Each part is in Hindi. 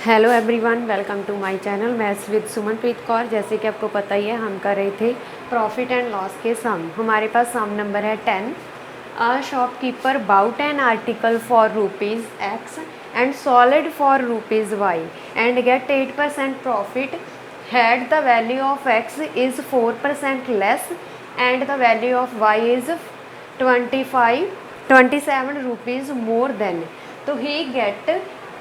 Hello everyone, welcome to my channel. Maths with Sumanpreet Kaur. जैसे कि आपको पता ही है, हम कर रहे थे प्रॉफिट एंड लॉस के सम। हमारे पास सम नंबर है 10। A shopkeeper bought an article for rupees X and sold it for rupees Y and get 8% profit had the value of X is 4% less and the value of Y is 27 rupees more than. तो he get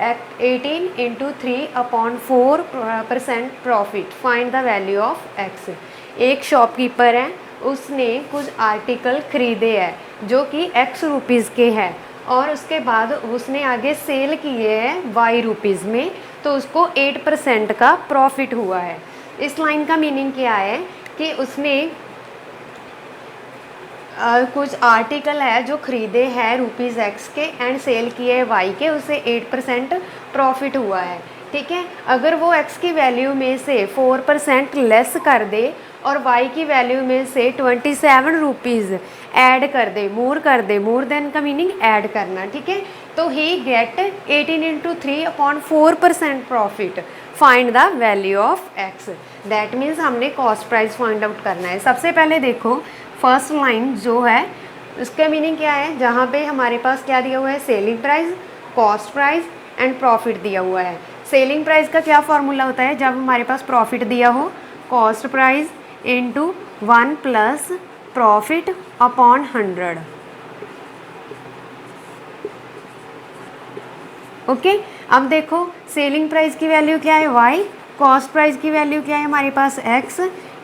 18 into 3/4% profit. Find the value of X. एक शॉपकीपर है, उसने कुछ आर्टिकल खरीदे हैं जो कि एक्स रुपीज़ के हैं और उसके बाद उसने आगे सेल किए हैं वाई रुपीज़ में, तो उसको 8% का प्रॉफिट हुआ है। इस लाइन का मीनिंग क्या है कि उसने कुछ आर्टिकल है जो ख़रीदे हैं रुपीज़ एक्स के एंड सेल किए वाई के, उसे 8% प्रॉफिट हुआ है। ठीक है, अगर वो एक्स की वैल्यू में से 4% लेस कर दे और वाई की वैल्यू में से 27 रुपीज़ ऐड कर दे, मोर देन का मीनिंग ऐड करना। ठीक है, तो he get 18 into 3/4% profit. Find the value of X. That means हमने कॉस्ट प्राइस फाइंड आउट करना है। सबसे पहले देखो, फर्स्ट लाइन जो है उसका मीनिंग क्या है। जहाँ पे हमारे पास क्या दिया हुआ है, selling price, cost price and profit दिया हुआ है। सेलिंग प्राइस का क्या फॉर्मूला होता है, जब हमारे पास प्रॉफिट दिया हो, cost price into 1 plus profit upon 100। Okay, अब देखो सेलिंग प्राइस की वैल्यू क्या है, वाई। कॉस्ट प्राइस की वैल्यू क्या है हमारे पास, एक्स।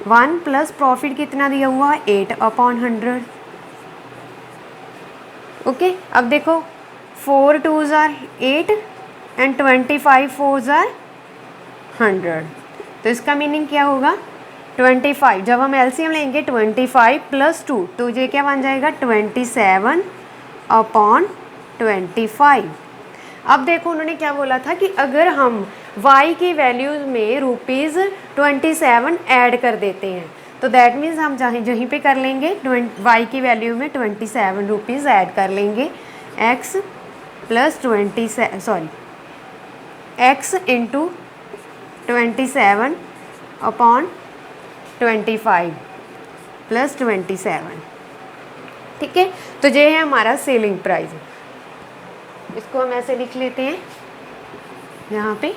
1 प्लस प्रॉफिट कितना दिया हुआ है, 8/100। ओके, अब देखो 4 2s are 8 and 25 4s are 100। तो इसका मीनिंग क्या होगा, 25, जब हम एलसीएम लेंगे 25 प्लस 2, तो ये क्या बन जाएगा, 27/25। अब देखो उन्होंने क्या बोला था कि अगर हम y की वैल्यूज़ में ₹27 ऐड कर देते हैं, तो दैट मीन्स हम जहीं पे कर लेंगे y की वैल्यू में 27 रुपीज़ ऐड कर लेंगे। x plus x into 27/25 plus 27। ठीक है, तो ये है हमारा सेलिंग प्राइस। इसको हम ऐसे लिख लेते हैं यहाँ पे,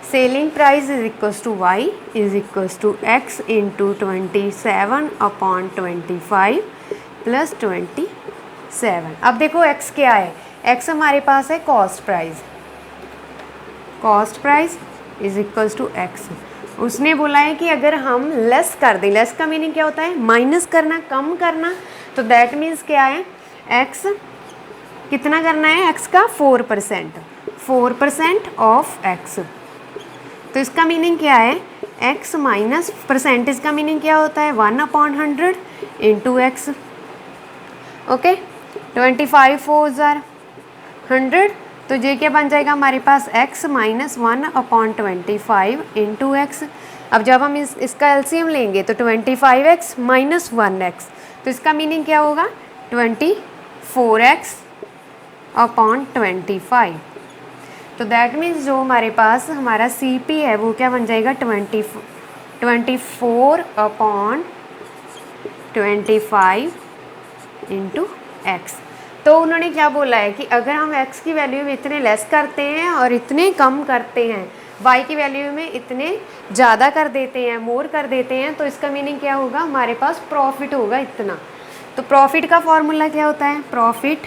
selling price is equals to Y is equals to X into 27/25 plus 27। अब देखो एक्स क्या है, एक्स हमारे पास है cost price. Cost price is equals to X. उसने बोला है कि अगर हम लेस कर दें, लेस का मीनिंग क्या होता है, माइनस करना, कम करना। तो दैट मीन्स क्या है, एक्स कितना करना है, एक्स का 4% ऑफ एक्स। तो इसका मीनिंग क्या है, एक्स माइनस परसेंटेज का मीनिंग क्या होता है, 1/100 into x. Okay, 25 4s are 100, तो ये क्या बन जाएगा हमारे पास, x माइनस 1/25 इंटू एक्स। अब जब हम इसका एलसीएम लेंगे तो 25x माइनस 1x, तो इसका मीनिंग क्या होगा, 24x/25। तो दैट मीन्स जो हमारे पास हमारा CP है वो क्या बन जाएगा, 24/25 इंटू एक्स। तो उन्होंने क्या बोला है कि अगर हम x की वैल्यू में इतने लेस करते हैं और इतने कम करते हैं, y की वैल्यू में इतने ज़्यादा कर देते हैं, मोर कर देते हैं, तो इसका मीनिंग क्या होगा, हमारे पास प्रॉफिट होगा इतना। तो प्रॉफिट का फॉर्मूला क्या होता है, प्रॉफिट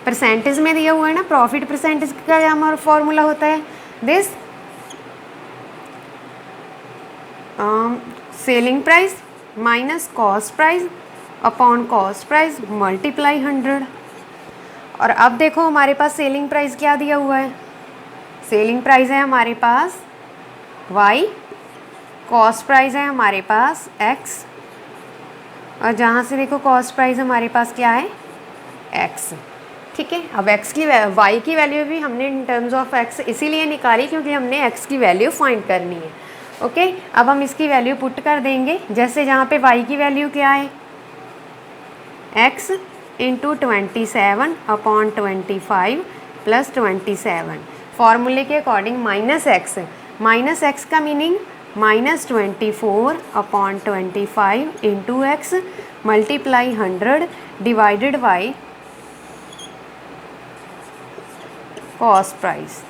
परसेंटेज में दिया हुआ है ना, प्रॉफिट परसेंटेज का क्या हमारा फॉर्मूला होता है, this selling price minus cost price upon cost price multiply 100। और अब देखो हमारे पास सेलिंग प्राइस क्या दिया हुआ है, सेलिंग प्राइस है हमारे पास y, कॉस्ट प्राइस है हमारे पास x, और जहाँ से देखो कॉस्ट प्राइस हमारे पास क्या है, x। ठीक है, अब x की y की वैल्यू भी हमने इन टर्म्स ऑफ x इसीलिए निकाली क्योंकि हमने x की वैल्यू फाइंड करनी है। ओके, अब हम इसकी वैल्यू पुट कर देंगे। जैसे जहाँ पे y की वैल्यू क्या है, x इंटू 27/25 प्लस 27, फॉर्मूले के अकॉर्डिंग माइनस एक्स का meaning -24/25 into x multiply 100 divided by cost price.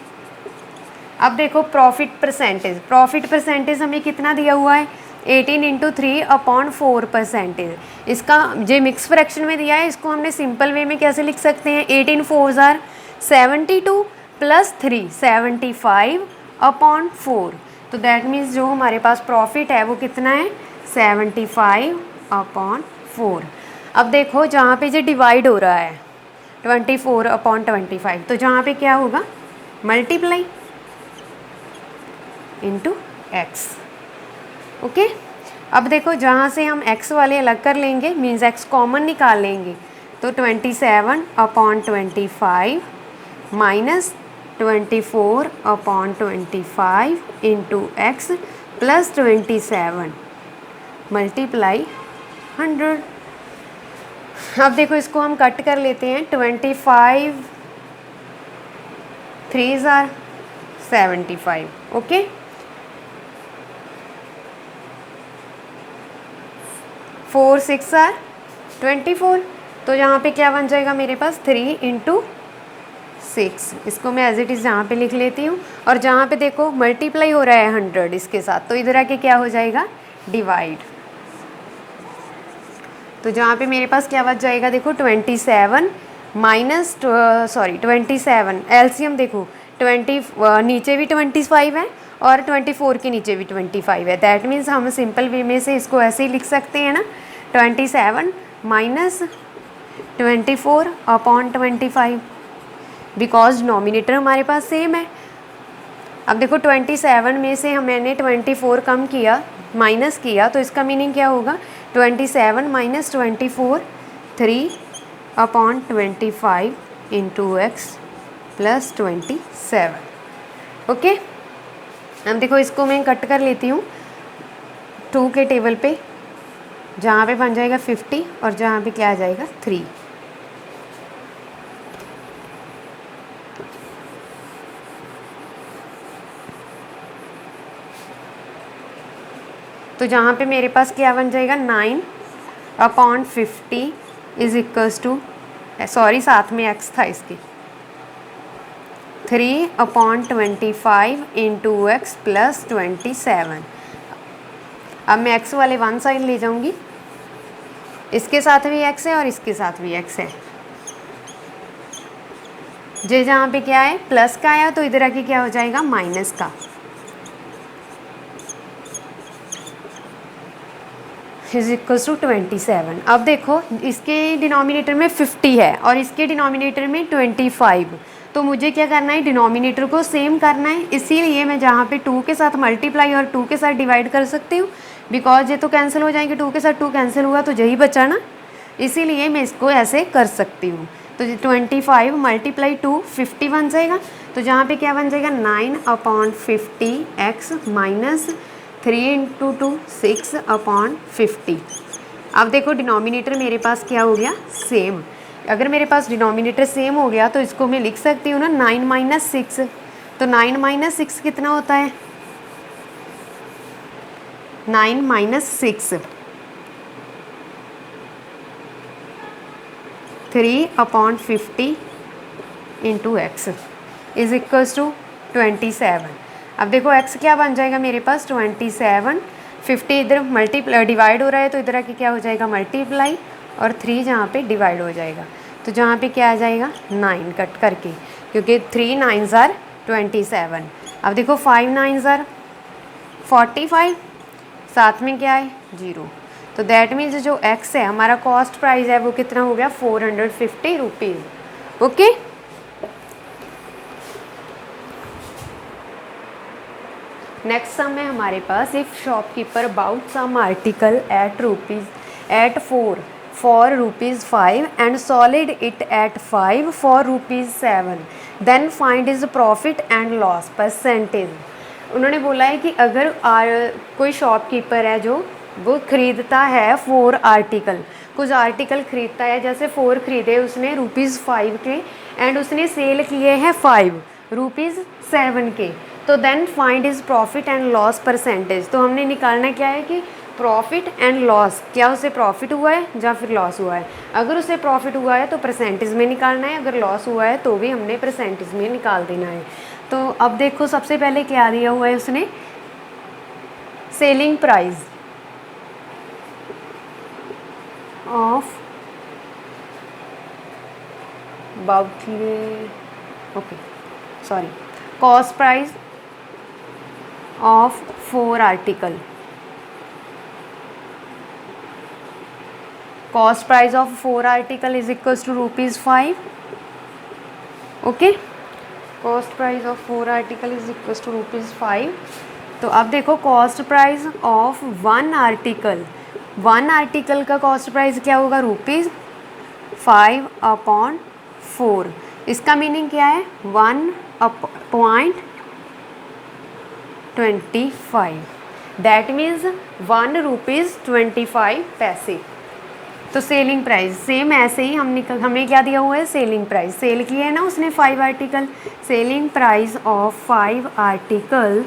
अब देखो प्रॉफिट परसेंटेज हमें कितना दिया हुआ है 18 इंटू 3/4%। इसका जो मिक्स फ्रैक्शन में दिया है इसको हमने सिंपल वे में कैसे लिख सकते हैं 18 4 ज़ार 72 प्लस 3 75/4। तो दैट मीन्स जो हमारे पास प्रॉफिट है वो कितना है 75/4। अब देखो जहाँ पे जो डिवाइड हो रहा है 24/25 तो जहाँ पे क्या होगा मल्टीप्लाई इंटू एक्स। ओके, अब देखो जहाँ से हम x वाले अलग कर लेंगे मीन्स x कॉमन निकाल लेंगे तो 27/25 minus 24/25 into x plus 27 multiply 100। अब देखो इसको हम कट कर लेते हैं 25 3 ज़ार 75। ओके, 4 6 ज़ार 24। तो यहाँ पे क्या बन जाएगा मेरे पास 3 इंटू 6। इसको मैं एज इट इज़ यहाँ पे लिख लेती हूँ और जहाँ पे देखो मल्टीप्लाई हो रहा है 100 इसके साथ तो इधर आके क्या हो जाएगा डिवाइड। तो जहाँ पे मेरे पास क्या बच जाएगा देखो 27 माइनस 27 एलसीएम देखो 20 नीचे भी 25 है और 24 के नीचे भी 25 है। दैट मीन्स हम सिंपल वे में से इसको ऐसे ही लिख सकते हैं ना 27 माइनस 24/25 बिकॉज डिनोमिनेटर हमारे पास सेम है। अब देखो 27 में से मैंने 24 कम किया माइनस किया तो इसका मीनिंग क्या होगा 27 minus 24 3/25 into x plus 27। Okay, अब देखो इसको मैं कट कर लेती हूँ 2 के टेबल पे जहाँ पे बन जाएगा 50 और जहाँ पे क्या आ जाएगा 3। तो जहाँ पे मेरे पास क्या बन जाएगा 9/50 इज इक्वल्स टू सॉरी साथ में x था इसके 3/25 इंटू एक्स प्लस 27। अब मैं x वाले वन साइड ले जाऊँगी, इसके साथ भी x है और इसके साथ भी x है। जे जहाँ पे क्या है प्लस का आया तो इधर आके क्या हो जाएगा माइनस का। Is equals to 27। अब देखो इसके डिनोमिनेटर में 50 है और इसके डिनोमिनेटर में 25। तो मुझे क्या करना है डिनोमिनेटर को सेम करना है, इसीलिए मैं जहाँ पे 2 के साथ मल्टीप्लाई और 2 के साथ डिवाइड कर सकती हूँ बिकॉज ये तो कैंसिल हो जाएंगे 2 के साथ 2 कैंसिल हुआ तो यही बचा ना, इसीलिए मैं इसको ऐसे कर सकती हूँ। तो 25 मल्टीप्लाई 2 50 बन जाएगा। तो जहाँ पे क्या बन जाएगा 9/50 x माइनस 3 इंटू 2 6/50। अब देखो डिनोमिनेटर मेरे पास क्या हो गया सेम। अगर मेरे पास डिनोमिनेटर सेम हो गया तो इसको मैं लिख सकती हूँ ना 9 माइनस 6। तो 9 माइनस 6 कितना होता है 9 minus 6 3/50 into X is equals to 27। अब देखो x क्या बन जाएगा मेरे पास 27 50 इधर मल्टीप्लाई डिवाइड हो रहा है तो इधर आके क्या हो जाएगा मल्टीप्लाई और 3 जहाँ पे डिवाइड हो जाएगा तो जहाँ पे क्या आ जाएगा 9 कट करके क्योंकि 3 9 ज़ार 27। अब देखो 5 9 ज़ार 45 साथ में क्या है 0। तो दैट मीन्स जो x है हमारा कॉस्ट प्राइस है वो कितना हो गया 450 रुपीज़। ओके, नेक्स्ट सम है हमारे पास if shopkeeper bought some article at 4 for ₹5 and sold it at एट 5 for ₹7 then find is profit and loss percentage. उन्होंने बोला है कि अगर कोई शॉपकीपर है जो वो ख़रीदता है 4 आर्टिकल कुछ आर्टिकल खरीदता है, जैसे 4 खरीदे उसने ₹5 के एंड उसने सेल किए हैं 5 ₹7 के, तो then find is profit and loss percentage. तो हमने निकालना क्या है कि प्रॉफिट एंड लॉस, क्या उसे प्रॉफिट हुआ है या फिर लॉस हुआ है। अगर उसे प्रॉफिट हुआ है तो परसेंटेज में निकालना है, अगर लॉस हुआ है तो भी हमने परसेंटेज में निकाल देना है। तो अब देखो सबसे पहले क्या दिया हुआ है उसने, selling price of cost price of 4 article. Cost price of 4 article is equals to ₹5। Okay, cost price of 4 article is equals to ₹5। तो अब देखो cost price of 1 article, 1 article का कॉस्ट प्राइस क्या होगा, ₹5/4। इसका मीनिंग क्या है, 1.25, दैट मीन्स ₹1.25। तो सेलिंग प्राइस सेम ऐसे ही हमें क्या दिया हुआ है, सेलिंग प्राइस, सेल की है ना उसने 5 article, selling price of 5 article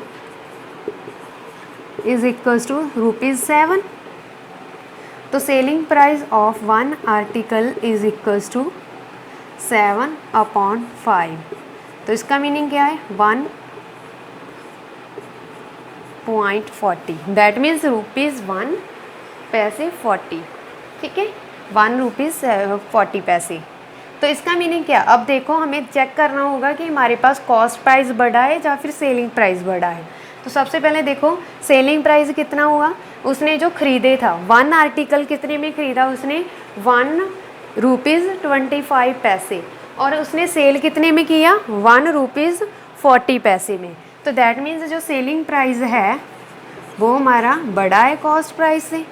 is equals to ₹7। तो selling price of 1 article is equals to 7/5। तो इसका मीनिंग क्या है, 1.40, दैट मीन्स ₹1.40। ठीक है, ₹1.40। तो इसका मीनिंग क्या, अब देखो हमें चेक करना होगा कि हमारे पास कॉस्ट प्राइस बढ़ा है या फिर सेलिंग प्राइस बढ़ा है। तो सबसे पहले देखो सेलिंग प्राइस कितना हुआ, उसने जो खरीदे था 1 आर्टिकल कितने में खरीदा उसने, ₹1.25, और उसने सेल कितने में किया, ₹1.40 में। तो दैट मीन्स जो सेलिंग प्राइस है वो हमारा बड़ा है कॉस्ट प्राइस से।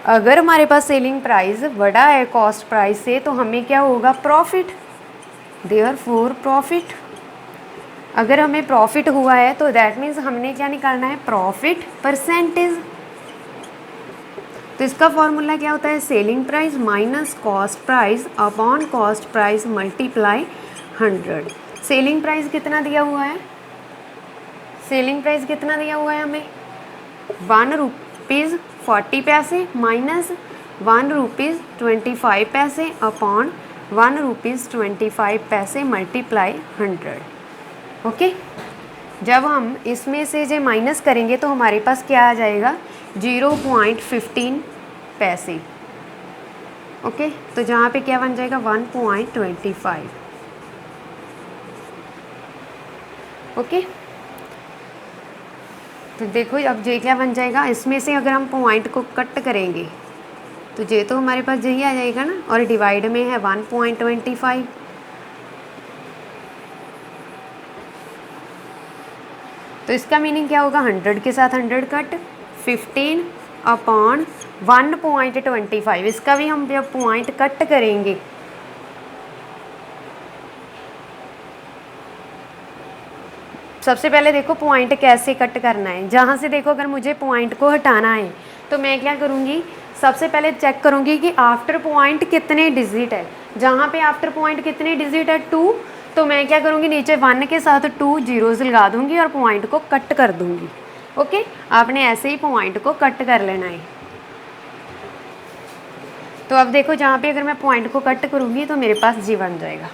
अगर हमारे पास सेलिंग प्राइस बड़ा है कॉस्ट प्राइस से तो हमें क्या होगा, प्रॉफिट, देयरफॉर प्रॉफिट। अगर हमें प्रॉफिट हुआ है तो दैट मीन्स हमने क्या निकालना है, प्रॉफिट परसेंटेज। तो इसका फॉर्मूला क्या होता है, selling price minus cost price upon cost price multiply 100। Selling price कितना दिया हुआ है, सेलिंग प्राइस कितना दिया हुआ है हमें, ₹1.40 माइनस ₹1.25 अपॉन ₹1.25 मल्टीप्लाई 100। ओके, जब हम इसमें से जो माइनस करेंगे तो हमारे पास क्या आ जाएगा, 0.15 ओके, तो जहाँ पे क्या बन जाएगा, 1.25। ओके, तो देखो अब ये क्या बन जाएगा, इसमें से अगर हम पॉइंट को कट करेंगे तो ये तो हमारे पास यही आ जाएगा ना, और डिवाइड में है 1.25। तो इसका मीनिंग क्या होगा, 100 के साथ 100 कट, 15/1.25। इसका भी हम जब पॉइंट कट करेंगे सबसे पहले देखो पॉइंट कैसे कट करना है। जहाँ से देखो अगर मुझे पॉइंट को हटाना है तो मैं क्या करूँगी, सबसे पहले चेक करूँगी कि आफ्टर पॉइंट कितने डिजिट है। जहाँ पे आफ्टर पॉइंट कितने डिजिट है, 2, तो मैं क्या करूँगी, नीचे 1 के साथ 2 जीरोज़ लगा दूँगी और पॉइंट को कट कर दूँगी। ओके, आपने ऐसे ही पॉइंट को कट कर लेना है। तो अब देखो जहाँ पे अगर मैं पॉइंट को कट करूँगी तो मेरे पास जी बन जाएगा।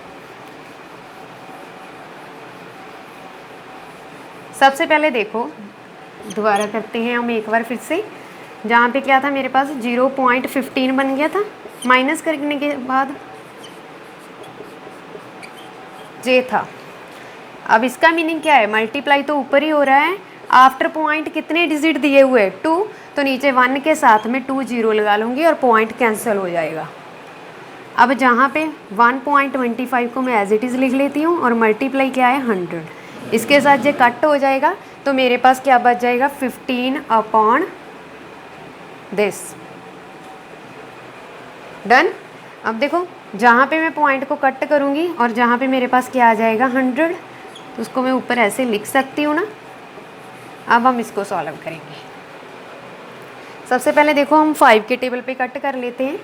सबसे पहले देखो दोबारा करते हैं हम एक बार फिर से, जहाँ पे क्या था मेरे पास 0.15 बन गया था, माइनस करने के बाद जे था। अब इसका मीनिंग क्या है, मल्टीप्लाई तो ऊपर ही हो रहा है, आफ्टर पॉइंट कितने डिजिट दिए हुए हैं, 2, तो नीचे 1 के साथ में 2 जीरो लगा लूँगी और पॉइंट कैंसिल हो जाएगा। अब जहाँ पे 1.25 को मैं एज इट इज़ लिख लेती हूँ और मल्टीप्लाई क्या है 100, इसके साथ जो कट हो जाएगा तो मेरे पास क्या बच जाएगा 15/this। डन। अब देखो जहाँ पे मैं पॉइंट को कट करूँगी और जहाँ पे मेरे पास क्या आ जाएगा 100, तो उसको मैं ऊपर ऐसे लिख सकती हूँ ना। अब हम इसको सॉल्व करेंगे। सबसे पहले देखो हम 5 के टेबल पे कट कर लेते हैं।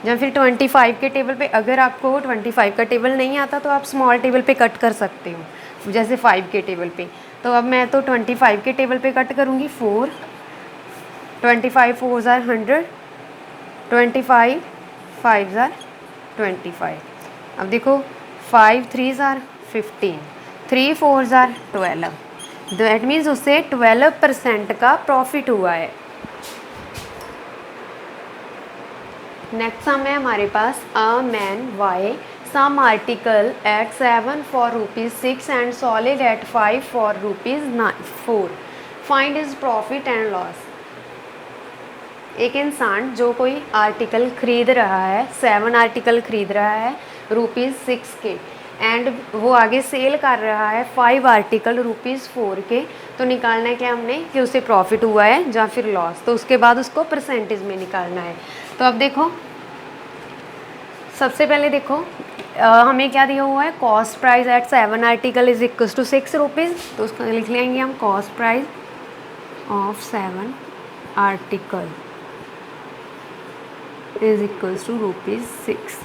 या फिर 25 के टेबल पे, अगर आपको 25 का टेबल नहीं आता तो आप स्मॉल टेबल पे कट कर सकते हो, जैसे 5 के टेबल पे। तो अब मैं तो 25 के टेबल पे कट करूँगी। 4, 25 4 ज़ार 100, 25 5 ज़ार 25। अब देखो 5 3 ज़ार 15, 3 4 ज़ार 12। दैट मीन्स उससे 12% का प्रॉफिट हुआ है। नेक्स्ट सम है हमारे पास, a man buy some article at 7 for ₹6 and sold it at 5 for ₹4। Find is profit and loss. एक इंसान जो कोई आर्टिकल खरीद रहा है, 7 आर्टिकल खरीद रहा है ₹6 के, एंड वो आगे सेल कर रहा है 5 आर्टिकल ₹4 के। तो निकालना है क्या हमने कि उसे प्रॉफिट हुआ है या फिर लॉस। तो उसके बाद उसको परसेंटेज में निकालना है। तो अब देखो, सबसे पहले देखो हमें क्या दिया हुआ है, cost price at 7 article is equal to ₹6। तो उसको लिख लेंगे हम, cost price of 7 article is equal to ₹6।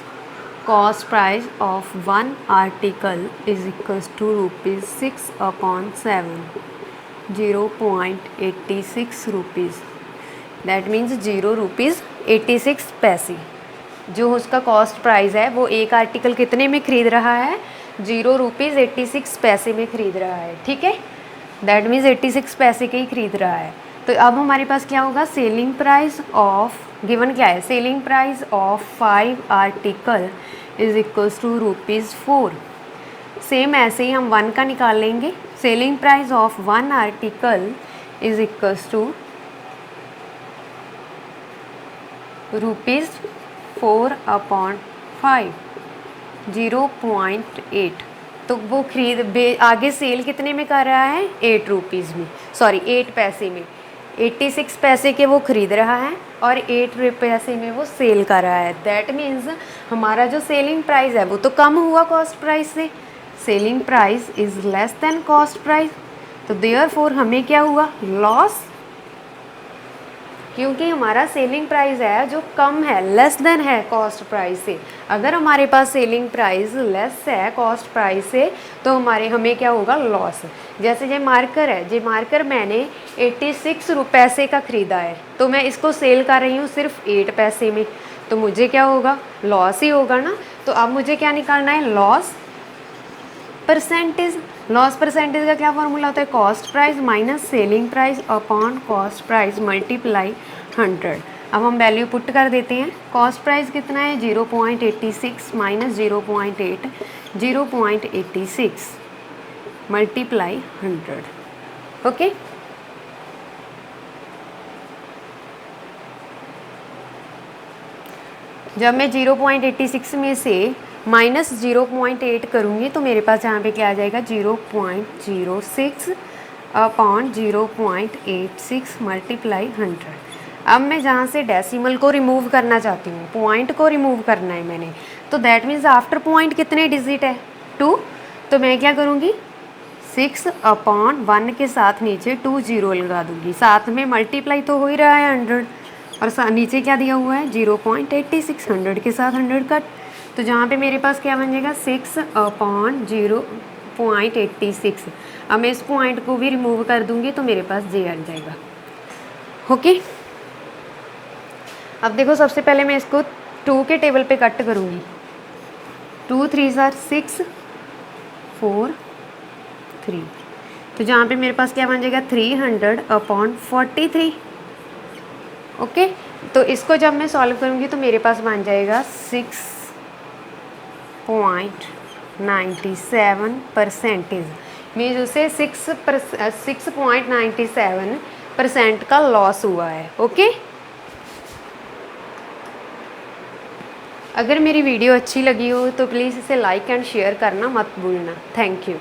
Cost price of 1 article is equal to ₹6 upon 7, 0.86 rupees. That means ₹0.86। जो उसका कॉस्ट प्राइस है वो एक आर्टिकल कितने में ख़रीद रहा है, ₹0.86 में ख़रीद रहा है। ठीक है, दैट मीन्स 86 पैसे के ही ख़रीद रहा है। तो अब हमारे पास क्या होगा, सेलिंग प्राइस ऑफ, गिवन क्या है, selling price of 5 article is equals to ₹4। Same ऐसे ही हम 1 का निकाल लेंगे। Selling price of 1 article is equals to ₹4 upon 5, 0.8। तो वो आगे सेल कितने में कर रहा है, ₹8 में, सॉरी 8 पैसे में। 86 पैसे के वो खरीद रहा है और 8 पैसे में वो सेल कर रहा है। दैट मीन्स हमारा जो सेलिंग प्राइस है वो तो कम हुआ कॉस्ट प्राइस से। Selling price is less than cost price. तो देयरफॉर हमें क्या हुआ, लॉस, क्योंकि हमारा सेलिंग प्राइस है जो कम है, लेस देन है कॉस्ट प्राइस से। अगर हमारे पास सेलिंग प्राइस लेस है कॉस्ट प्राइस से तो हमें क्या होगा, लॉस। जैसे ये मार्कर है, ये मार्कर मैंने 86 पैसे का ख़रीदा है, तो मैं इसको सेल कर रही हूँ सिर्फ 8 पैसे में, तो मुझे क्या होगा, लॉस ही होगा ना। तो अब मुझे क्या निकालना है, लॉस परसेंटेज। लॉस परसेंटेज का क्या फॉर्मूला होता है, cost price minus selling price upon cost price multiply 100। अब हम वैल्यू पुट कर देते हैं। कॉस्ट प्राइस कितना है, 0.86 माइनस 0.8, 0.86 मल्टीप्लाई 100। ओके, जब मैं 0.86 में से माइनस 0.8 करूँगी तो मेरे पास यहाँ पे क्या आ जाएगा, 0.06 अपॉन 0.86 मल्टीप्लाई 100। अब मैं जहाँ से डेसिमल को रिमूव करना चाहती हूँ, पॉइंट को रिमूव करना है मैंने, तो दैट मीन्स आफ्टर पॉइंट कितने डिजिट है, 2। तो मैं क्या करूँगी, 6 अपॉन 1 के साथ नीचे 2 0 लगा दूँगी, साथ में मल्टीप्लाई तो हो ही रहा है 100, और नीचे क्या दिया हुआ है, 0.86, 100 के साथ 100 कट। तो जहाँ पे मेरे पास क्या बन जाएगा, 6 अपॉन 0.86। अब मैं इस पॉइंट को भी रिमूव कर दूँगी तो मेरे पास जे आ जाएगा। ओके, अब देखो सबसे पहले मैं इसको 2 के टेबल पे कट करूँगी। 2 3 ज़ार 6, 4 3। तो जहाँ पे मेरे पास क्या बन जाएगा, 300 अपॉन 43। ओके, तो इसको जब मैं सॉल्व करूँगी तो मेरे पास बन जाएगा 6.97 परसेंटेज। मीन्स उसे 6.97% का लॉस हुआ है। ओके, अगर मेरी वीडियो अच्छी लगी हो तो प्लीज़ इसे लाइक एंड शेयर करना मत भूलना। Thank you.